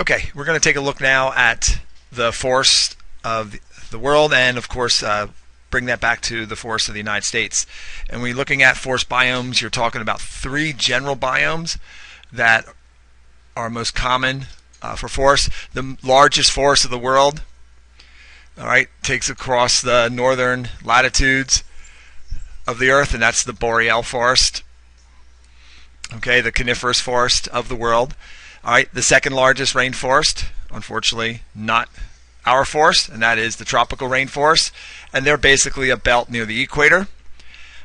Okay, we're going to take a look now at the forests of the world, and of course bring that back to the forests of the United States. And when you're looking at forest biomes, you're talking about 3 general biomes that are most common for forests. The largest forest of the world, all right, takes across the northern latitudes of the earth, and that's the boreal forest. Okay, the coniferous forest of the world. All right, the second largest rainforest, unfortunately not our forest, and that is the tropical rainforest, and they're basically a belt near the equator.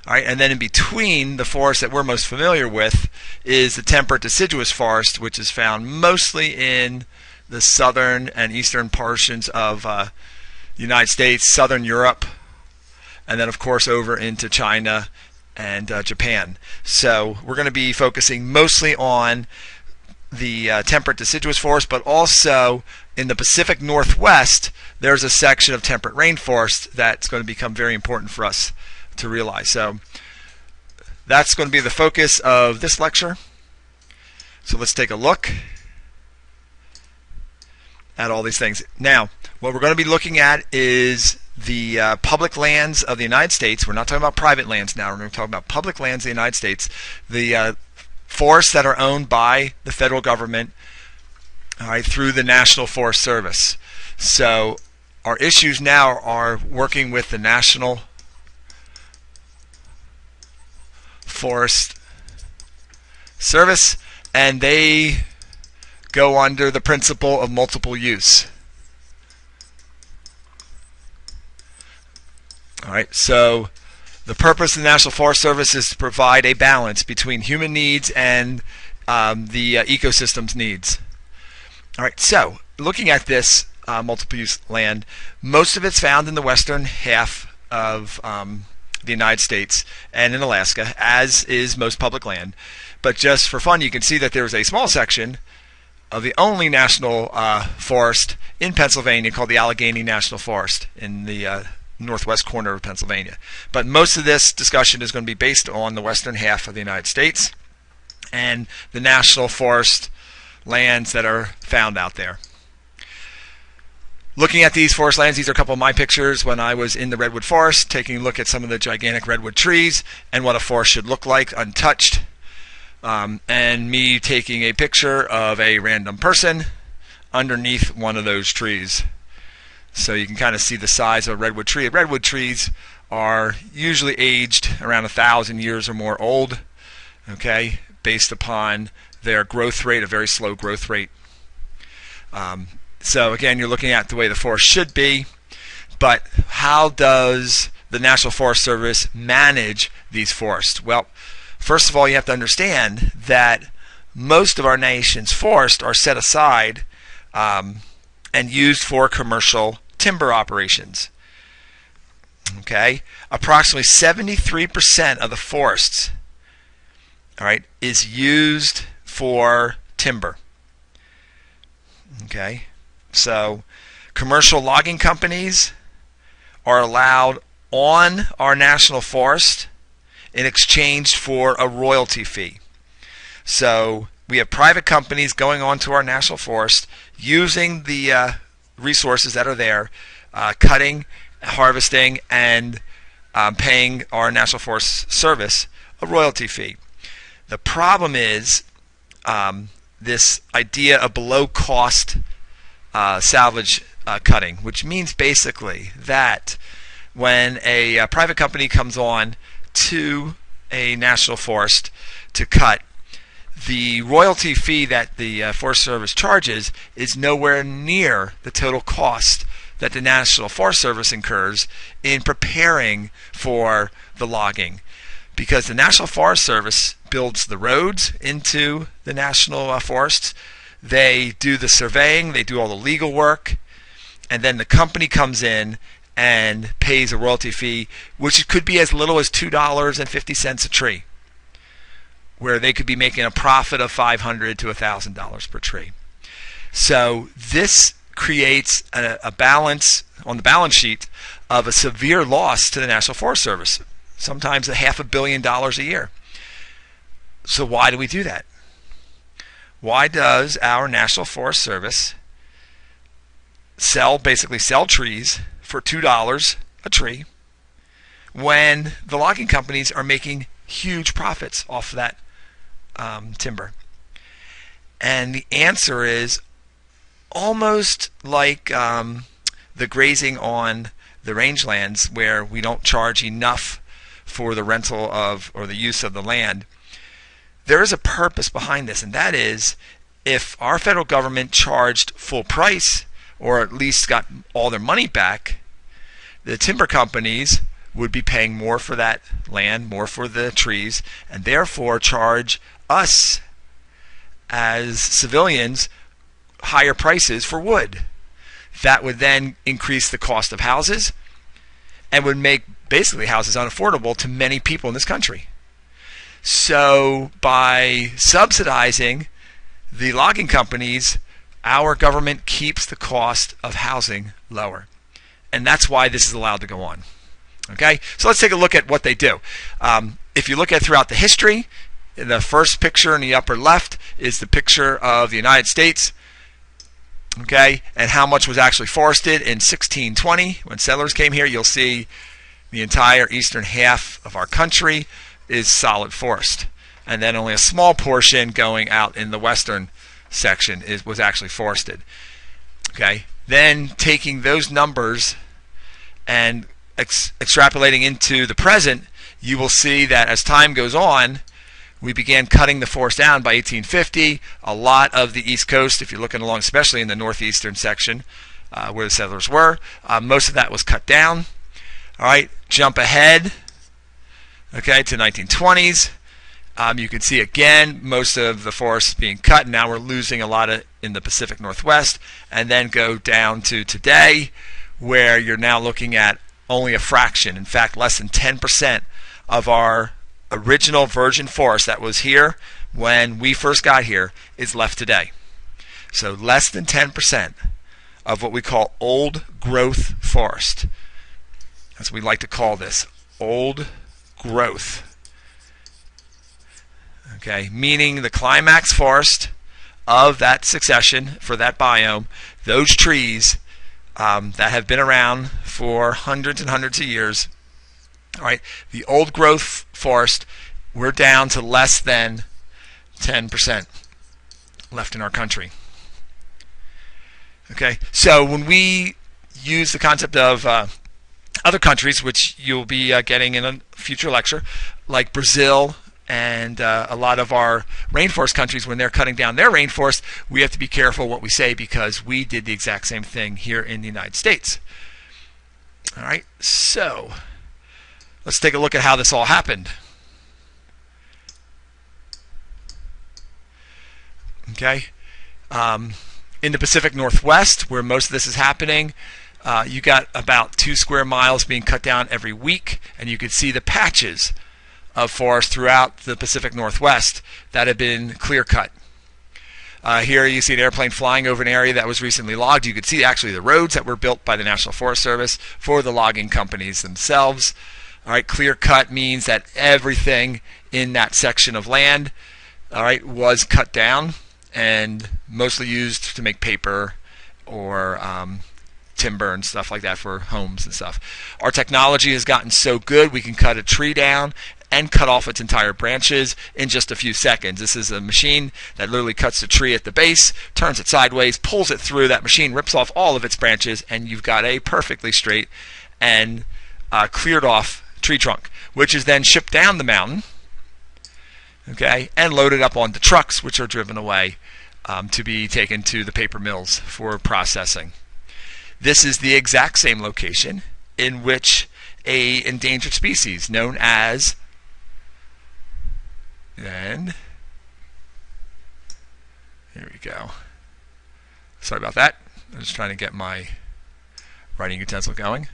All right, and then in between the forest that we're most familiar with is the temperate deciduous forest, which is found mostly in the southern and eastern portions of the United States, southern Europe, and then of course over into China and Japan. So we're going to be focusing mostly on the temperate deciduous forest, but also in the Pacific Northwest there's a section of temperate rainforest that's going to become very important for us to realize. So that's going to be the focus of this lecture. So let's take a look at all these things. Now, what we're going to be looking at is the public lands of the United States. We're not talking about private lands now. We're going to talk about public lands of the United States. The forests that are owned by the federal government, all right, through the National Forest Service. So our issues now are working with the National Forest Service, and they go under the principle of multiple use. All right, so the purpose of the National Forest Service is to provide a balance between human needs and the ecosystem's needs. All right, so looking at this multiple use land, most of it's found in the western half of the United States and in Alaska, as is most public land. But just for fun, you can see that there's a small section of the only national forest in Pennsylvania called the Allegheny National Forest in the northwest corner of Pennsylvania. But most of this discussion is going to be based on the western half of the United States and the national forest lands that are found out there. Looking at these forest lands, these are a couple of my pictures when I was in the redwood forest, taking a look at some of the gigantic redwood trees and what a forest should look like untouched. And me taking a picture of a random person underneath one of those trees. So you can kind of see the size of a redwood tree. Redwood trees are usually aged around 1,000 years or more old, okay, based upon their growth rate, a very slow growth rate. So again, you're looking at the way the forest should be, but how does the National Forest Service manage these forests? Well, first of all, you have to understand that most of our nation's forests are set aside and used for commercial timber operations. Okay, approximately 73% of the forests, all right, is used for timber. Okay, so commercial logging companies are allowed on our national forest in exchange for a royalty fee. So we have private companies going onto our national forest using the resources that are there, cutting, harvesting, and paying our National Forest Service a royalty fee. The problem is this idea of below-cost salvage cutting, which means basically that when a private company comes on to a national forest to cut, the royalty fee that the Forest Service charges is nowhere near the total cost that the National Forest Service incurs in preparing for the logging. Because the National Forest Service builds the roads into the national forests, they do the surveying, they do all the legal work, and then the company comes in and pays a royalty fee, which could be as little as $2.50 a tree, where they could be making a profit of $500 to $1,000 per tree. So this creates a balance on the balance sheet of a severe loss to the National Forest Service, sometimes $500 million a year. So why do we do that? Why does our National Forest Service basically sell trees for $2 a tree when the logging companies are making huge profits off of that timber? And the answer is almost like the grazing on the rangelands, where we don't charge enough for the rental of or the use of the land. There is a purpose behind this, and that is, if our federal government charged full price, or at least got all their money back, the timber companies would be paying more for that land, more for the trees, and therefore charge us as civilians higher prices for wood. That would then increase the cost of houses and would make basically houses unaffordable to many people in this country. So by subsidizing the logging companies, our government keeps the cost of housing lower. And that's why this is allowed to go on. Okay, so let's take a look at what they do. If you look at throughout the history, the first picture in the upper left is the picture of the United States. Okay, and how much was actually forested in 1620 when settlers came here. You'll see the entire eastern half of our country is solid forest, and then only a small portion going out in the western section was actually forested. Okay, then taking those numbers and extrapolating into the present, you will see that as time goes on, we began cutting the forest down by 1850. A lot of the East Coast, if you're looking along, especially in the northeastern section where the settlers were, most of that was cut down. All right, jump ahead, okay, to 1920s. You can see again most of the forest being cut. Now we're losing a lot in the Pacific Northwest, and then go down to today, where you're now looking at only a fraction. In fact, less than 10% of our original virgin forest that was here when we first got here is left today. So less than 10% of what we call old growth forest. That's what we like to call this, old growth. Okay, meaning the climax forest of that succession for that biome, those trees that have been around for hundreds and hundreds of years. All right, the old growth forest, we're down to less than 10% left in our country. Okay, so when we use the concept of other countries, which you'll be getting in a future lecture, like Brazil and a lot of our rainforest countries, when they're cutting down their rainforest, we have to be careful what we say, because we did the exact same thing here in the United States. All right, so let's take a look at how this all happened. Okay, in the Pacific Northwest, where most of this is happening, you got about 2 square miles being cut down every week, and you can see the patches of forest throughout the Pacific Northwest that have been clear cut. Here you see an airplane flying over an area that was recently logged. You could see actually the roads that were built by the National Forest Service for the logging companies themselves. All right, clear cut means that everything in that section of land, all right, was cut down and mostly used to make paper or timber and stuff like that for homes and stuff. Our technology has gotten so good, we can cut a tree down and cut off its entire branches in just a few seconds. This is a machine that literally cuts the tree at the base, turns it sideways, pulls it through. That machine rips off all of its branches, and you've got a perfectly straight and cleared off tree trunk, which is then shipped down the mountain, okay, and loaded up onto trucks, which are driven away to be taken to the paper mills for processing. This is the exact same location in which a endangered species known as, and here we go. Sorry about that. I'm just trying to get my writing utensil going.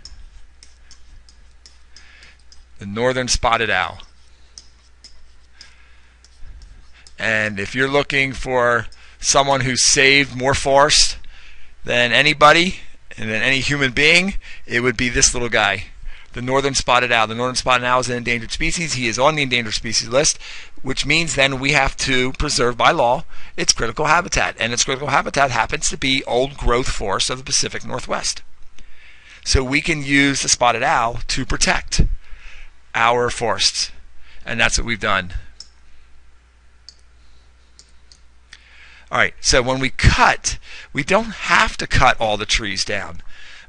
The northern spotted owl. And if you're looking for someone who saved more forest than anybody and than any human being, it would be this little guy, the northern spotted owl. The northern spotted owl is an endangered species. He is on the endangered species list, which means then we have to preserve by law its critical habitat. And its critical habitat happens to be old growth forests of the Pacific Northwest. So we can use the spotted owl to protect our forests. And that's what we've done. All right, so when we cut, we don't have to cut all the trees down.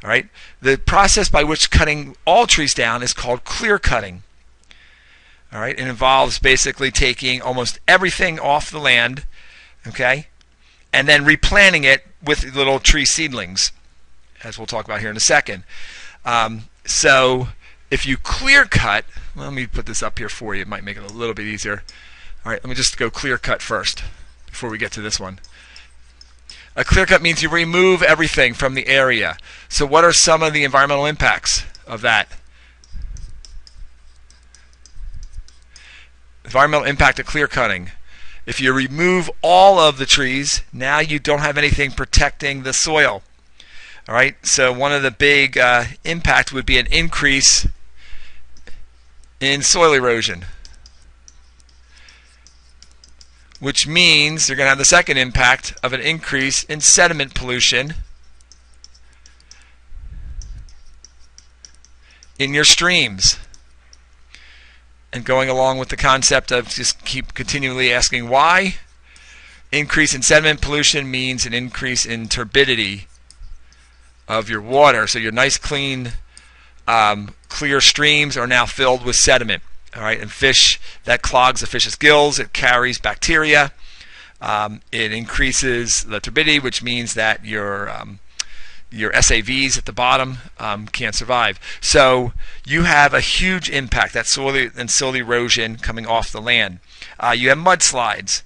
All right, the process by which cutting all trees down is called clear cutting. All right, it involves basically taking almost everything off the land, okay, and then replanting it with little tree seedlings, as we'll talk about here in a second. So if you clear cut, well, let me put this up here for you. It might make it a little bit easier. All right, let me just go clear cut first before we get to this one. A clear cut means you remove everything from the area. So what are some of the environmental impacts of that? Environmental impact of clear cutting. If you remove all of the trees, now you don't have anything protecting the soil. All right, so one of the big impacts would be an increase in soil erosion, which means you're going to have the second impact of an increase in sediment pollution in your streams. And going along with the concept of just keep continually asking why, increase in sediment pollution means an increase in turbidity of your water. So your nice, clean, clear streams are now filled with sediment. All right, and fish, that clogs the fish's gills. It carries bacteria. It increases the turbidity, which means that your SAVs at the bottom can't survive. So you have a huge impact, that soil erosion coming off the land. You have mudslides,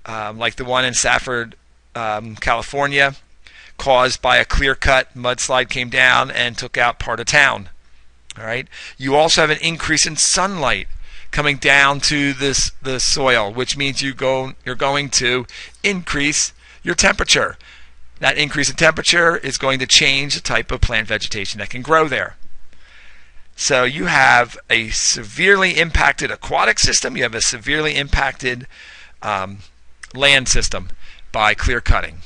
like the one in Safford, California, caused by a clear-cut mudslide came down and took out part of town. All right. You also have an increase in sunlight coming down to the soil, which means you're going to increase your temperature. That increase in temperature is going to change the type of plant vegetation that can grow there. So you have a severely impacted aquatic system. You have a severely impacted land system by clear cutting.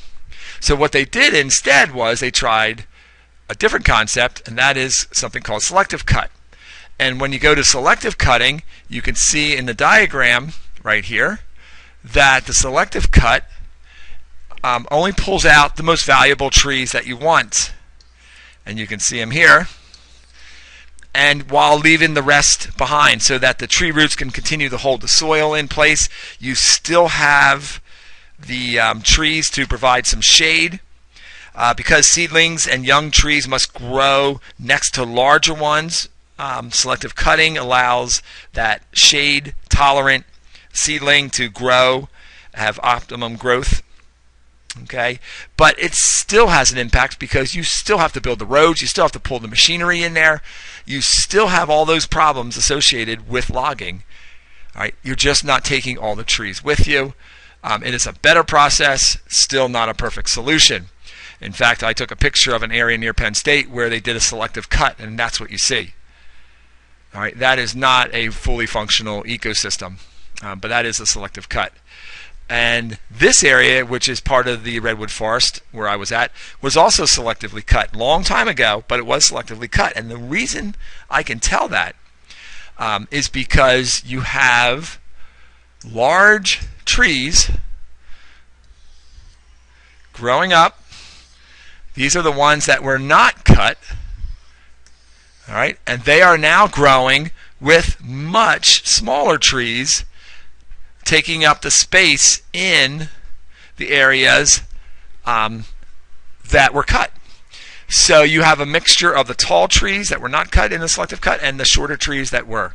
So what they did instead was they tried a different concept, and that is something called selective cut. And when you go to selective cutting, you can see in the diagram right here that the selective cut only pulls out the most valuable trees that you want. And you can see them here. And while leaving the rest behind so that the tree roots can continue to hold the soil in place, you still have the trees to provide some shade. Because seedlings and young trees must grow next to larger ones, selective cutting allows that shade-tolerant seedling to grow, have optimum growth. Okay, but it still has an impact because you still have to build the roads, you still have to pull the machinery in there, you still have all those problems associated with logging. All right, you're just not taking all the trees with you. It is a better process, still not a perfect solution. In fact, I took a picture of an area near Penn State where they did a selective cut, and that's what you see. All right, that is not a fully functional ecosystem, but that is a selective cut. And this area, which is part of the redwood forest where I was at, was also selectively cut. Long time ago, but it was selectively cut. And the reason I can tell that is because you have large trees growing up. These are the ones that were not cut, all right, and they are now growing with much smaller trees taking up the space in the areas that were cut. So you have a mixture of the tall trees that were not cut in the selective cut and the shorter trees that were.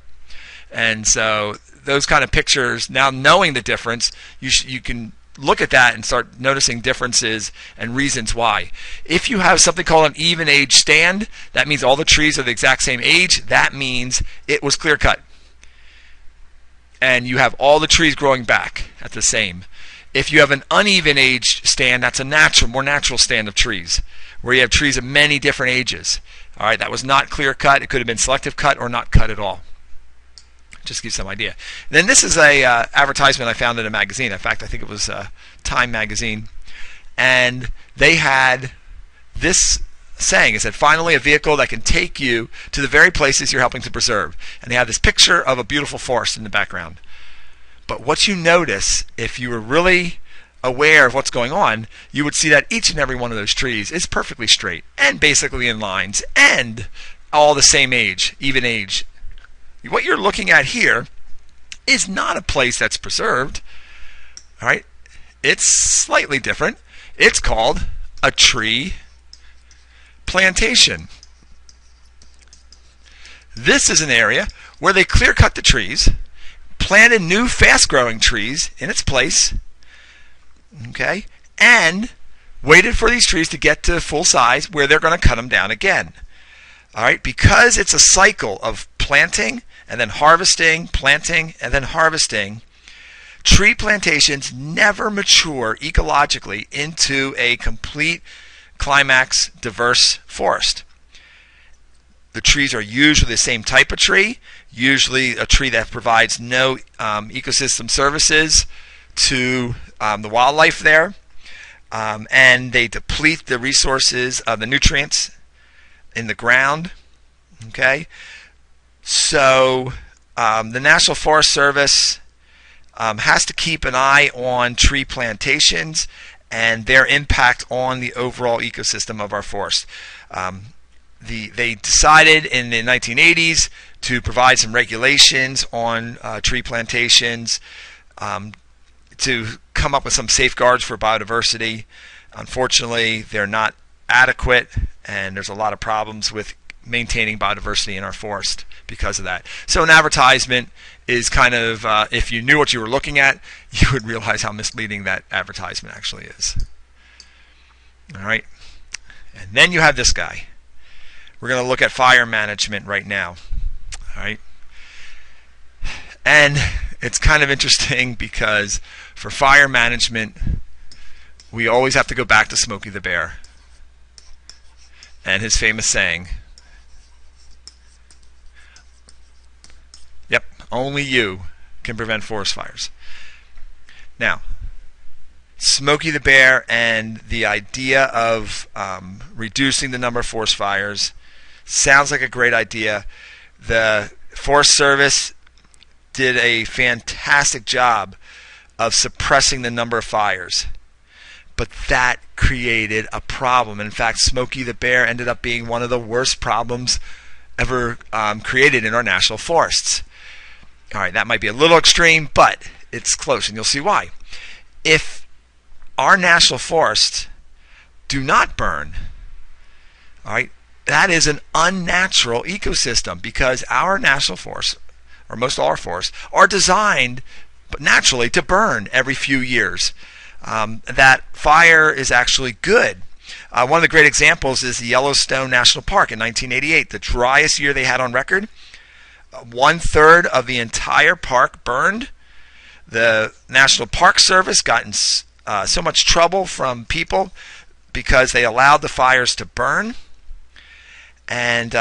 And so those kind of pictures, now knowing the difference, you can look at that and start noticing differences and reasons why. If you have something called an even age stand, that means all the trees are the exact same age. That means it was clear cut. And you have all the trees growing back at the same. If you have an uneven age stand, that's a more natural stand of trees, where you have trees of many different ages. All right, that was not clear cut. It could have been selective cut or not cut at all. Just to give you some idea. Then this is a advertisement I found in a magazine. In fact, I think it was Time magazine, and they had this saying. It said, "Finally, a vehicle that can take you to the very places you're helping to preserve." And they have this picture of a beautiful forest in the background. But what you notice, if you were really aware of what's going on, you would see that each and every one of those trees is perfectly straight and basically in lines and all the same age, even age. What you're looking at here is not a place that's preserved. All right, it's slightly different. It's called a tree plantation. This is an area where they clear cut the trees, planted new fast-growing trees in its place, okay, and waited for these trees to get to full size where they're going to cut them down again. All right, because it's a cycle of planting and then harvesting, planting and then harvesting, tree plantations never mature ecologically into a complete climax diverse forest. The trees are usually the same type of tree, usually a tree that provides no ecosystem services to the wildlife there, and they deplete the resources of the nutrients in the ground. Okay, so the National Forest Service has to keep an eye on tree plantations and their impact on the overall ecosystem of our forest. They decided in the 1980s to provide some regulations on tree plantations, to come up with some safeguards for biodiversity. Unfortunately, they're not adequate, and there's a lot of problems with maintaining biodiversity in our forest because of that. So an advertisement is kind of, if you knew what you were looking at, you would realize how misleading that advertisement actually is. All right, and then you have this guy. We're going to look at fire management right now. All right, and it's kind of interesting because for fire management, we always have to go back to Smokey the Bear and his famous saying, "Yep, only you can prevent forest fires." Now, Smokey the Bear and the idea of reducing the number of forest fires sounds like a great idea. The Forest Service did a fantastic job of suppressing the number of fires, but that created a problem. In fact, Smokey the Bear ended up being one of the worst problems ever created in our national forests. All right, that might be a little extreme, but it's close, and you'll see why. If our national forests do not burn, all right, that is an unnatural ecosystem, because our national forests, or most all our forests, are designed but naturally to burn every few years. That fire is actually good. One of the great examples is the Yellowstone National Park in 1988, the driest year they had on record. 1/3 of the entire park burned. The National Park Service got in so much trouble from people because they allowed the fires to burn, and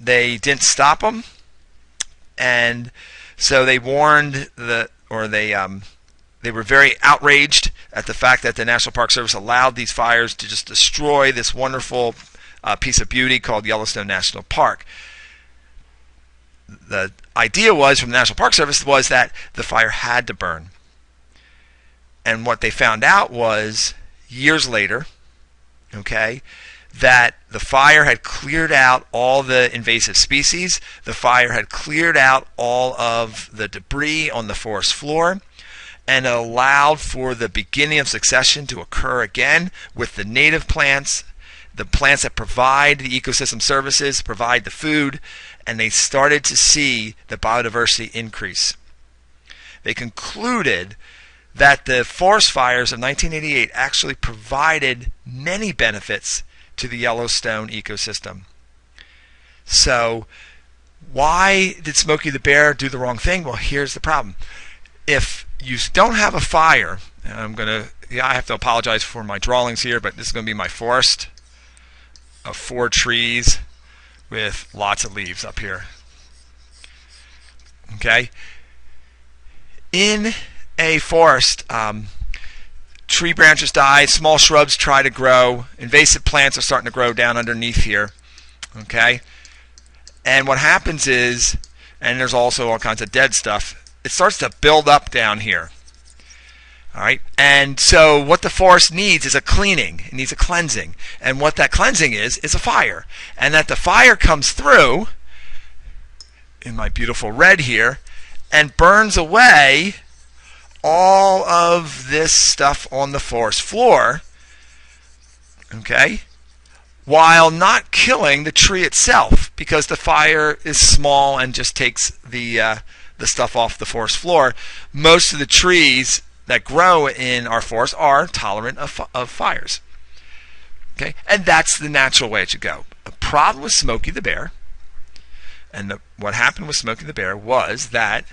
they didn't stop them. And so they warned they were very outraged at the fact that the National Park Service allowed these fires to just destroy this wonderful piece of beauty called Yellowstone National Park. The idea was from the National Park Service was that the fire had to burn. And what they found out was, years later, okay, that the fire had cleared out all the invasive species, the fire had cleared out all of the debris on the forest floor, and allowed for the beginning of succession to occur again with the native plants, the plants that provide the ecosystem services, provide the food, and they started to see the biodiversity increase. They concluded that the forest fires of 1988 actually provided many benefits to the Yellowstone ecosystem. So why did Smokey the Bear do the wrong thing? Well, here's the problem. If you don't have a fire, and I have to apologize for my drawings here, but this is going to be my forest of 4 trees with lots of leaves up here. Okay? In a forest, tree branches die, small shrubs try to grow, invasive plants are starting to grow down underneath here. Okay? And what happens is, and there's also all kinds of dead stuff, it starts to build up down here. All right, and so what the forest needs is a cleaning. It needs a cleansing, and what that cleansing is a fire. And that the fire comes through in my beautiful red here and burns away all of this stuff on the forest floor. Okay, while not killing the tree itself, because the fire is small and just takes the stuff off the forest floor. Most of the trees that grow in our forest are tolerant of fires. Okay, and that's the natural way it should go. A problem with Smokey the Bear, and what happened with Smokey the Bear was that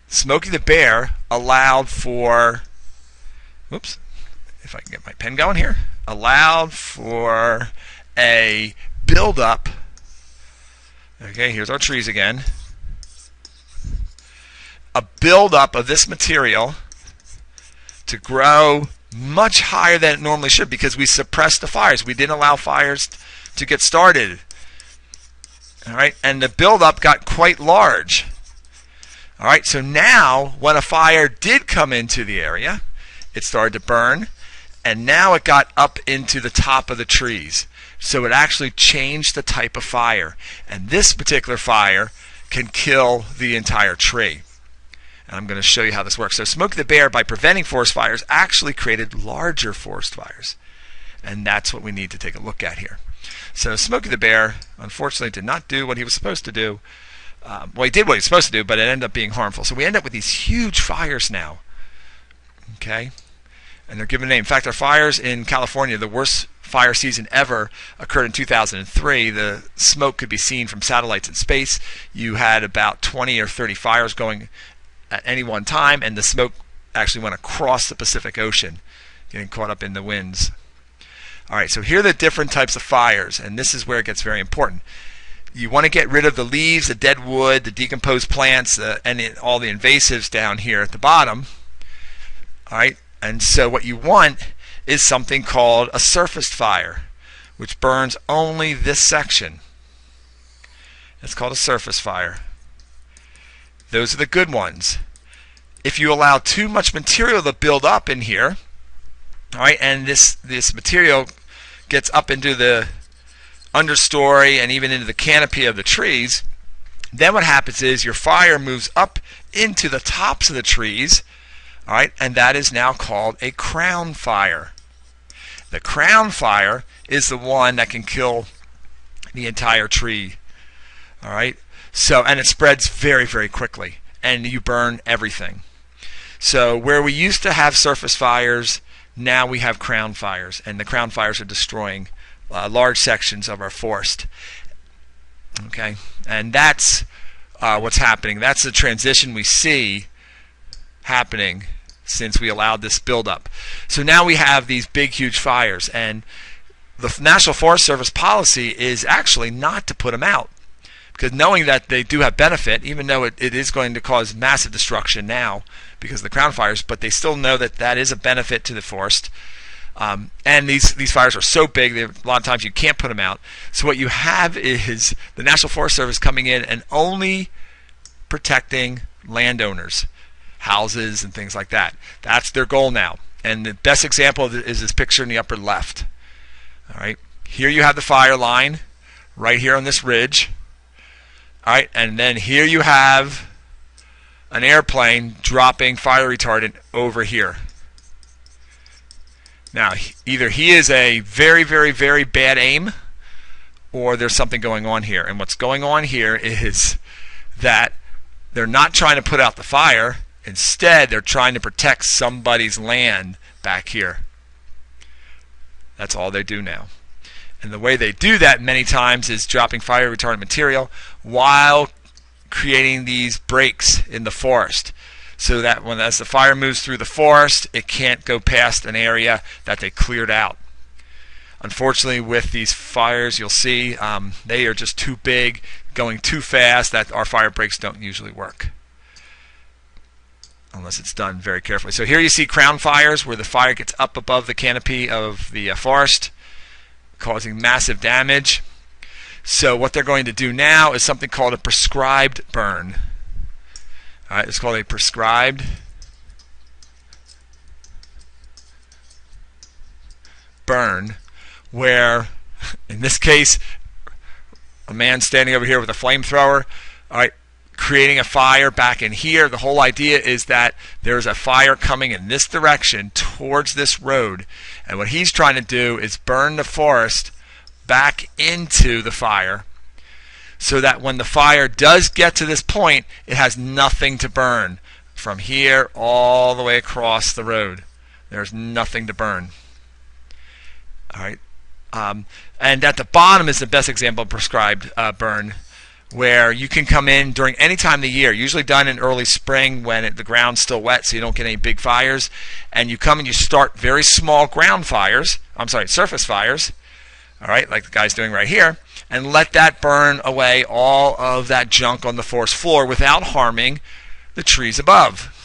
Smokey the Bear allowed for, whoops, if I can get my pen going here, allowed for a buildup. Okay, here's our trees again. A buildup of this material to grow much higher than it normally should, because we suppressed the fires. We didn't allow fires to get started. All right, and the buildup got quite large. All right, so now when a fire did come into the area, it started to burn, and now it got up into the top of the trees. So it actually changed the type of fire, and this particular fire can kill the entire tree. And I'm going to show you how this works. So Smokey the Bear, by preventing forest fires, actually created larger forest fires. And that's what we need to take a look at here. So Smokey the Bear, unfortunately, did not do what he was supposed to do. Well, he did what he was supposed to do, but it ended up being harmful. So we end up with these huge fires now. Okay? And they're given a name. In fact, our fires in California, the worst fire season ever, occurred in 2003. The smoke could be seen from satellites in space. You had about 20 or 30 fires going at any one time, and the smoke actually went across the Pacific Ocean, getting caught up in the winds. All right, so here are the different types of fires, and this is where it gets very important. You want to get rid of the leaves, the dead wood, the decomposed plants, and all the invasives down here at the bottom. All right, and so what you want is something called a surface fire, which burns only this section. It's called a surface fire. Those are the good ones. If you allow too much material to build up in here, all right, and this material gets up into the understory and even into the canopy of the trees, then what happens is your fire moves up into the tops of the trees, all right, and that is now called a crown fire. The crown fire is the one that can kill the entire tree, all right. So, and it spreads very, very quickly, and you burn everything. So where we used to have surface fires, now we have crown fires, and the crown fires are destroying large sections of our forest. Okay, and that's what's happening. That's the transition we see happening since we allowed this buildup. So now we have these big, huge fires, and the National Forest Service policy is actually not to put them out. Because knowing that they do have benefit, even though it is going to cause massive destruction now because of the crown fires, but they still know that that is a benefit to the forest. And these fires are so big that a lot of times you can't put them out. So what you have is the National Forest Service coming in and only protecting landowners, houses and things like that. That's their goal now. And the best example of it is this picture in the upper left. All right, here you have the fire line right here on this ridge. All right, and then here you have an airplane dropping fire retardant over here. Now, either he is a very, very, very bad aim, or there's something going on here. And what's going on here is that they're not trying to put out the fire. Instead, they're trying to protect somebody's land back here. That's all they do now. And the way they do that many times is dropping fire retardant material while creating these breaks in the forest, so that as the fire moves through the forest, it can't go past an area that they cleared out. Unfortunately, with these fires, you'll see they are just too big, going too fast, that our fire breaks don't usually work unless it's done very carefully. So here you see crown fires where the fire gets up above the canopy of the forest, causing massive damage. So what they're going to do now is something called a prescribed burn. All right, it's called a prescribed burn, where in this case a man standing over here with a flamethrower, all right, creating a fire back in here. The whole idea is that there's a fire coming in this direction towards this road, and what he's trying to do is burn the forest back into the fire so that when the fire does get to this point, it has nothing to burn. From here all the way across the road, there's nothing to burn. All right, and at the bottom is the best example of prescribed burn, where you can come in during any time of the year, usually done in early spring when the ground's still wet so you don't get any big fires, and you come and you start very small surface fires, all right, like the guy's doing right here, and let that burn away all of that junk on the forest floor without harming the trees above.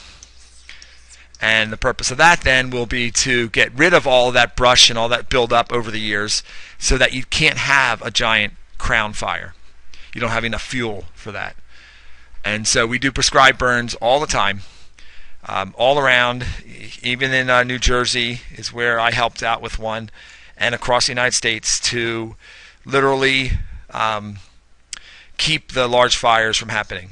And the purpose of that then will be to get rid of all of that brush and all that buildup over the years so that you can't have a giant crown fire. You don't have enough fuel for that. And so we do prescribed burns all the time, all around. Even in New Jersey is where I helped out with one, and across the United States to literally keep the large fires from happening.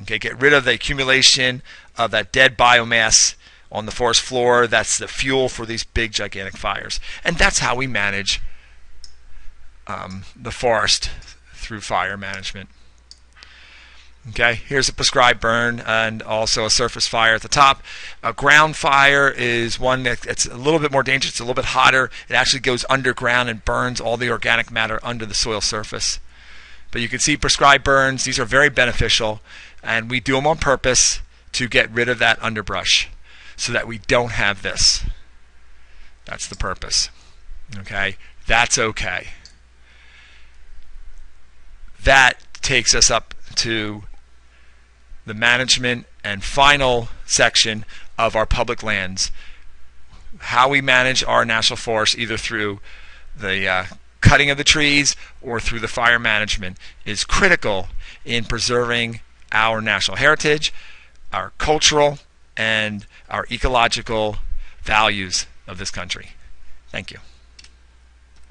Okay, get rid of the accumulation of that dead biomass on the forest floor. That's the fuel for these big, gigantic fires. And that's how we manage the forest through fire management. Okay, here's a prescribed burn and also a surface fire at the top. A ground fire is one that's a little bit more dangerous. It's a little bit hotter. It actually goes underground and burns all the organic matter under the soil surface. But you can see prescribed burns. These are very beneficial, and we do them on purpose to get rid of that underbrush so that we don't have this. That's the purpose. Okay, that's okay. That takes us up to the management and final section of our public lands. How we manage our national forests, either through the cutting of the trees or through the fire management, is critical in preserving our national heritage, our cultural, and our ecological values of this country. Thank you.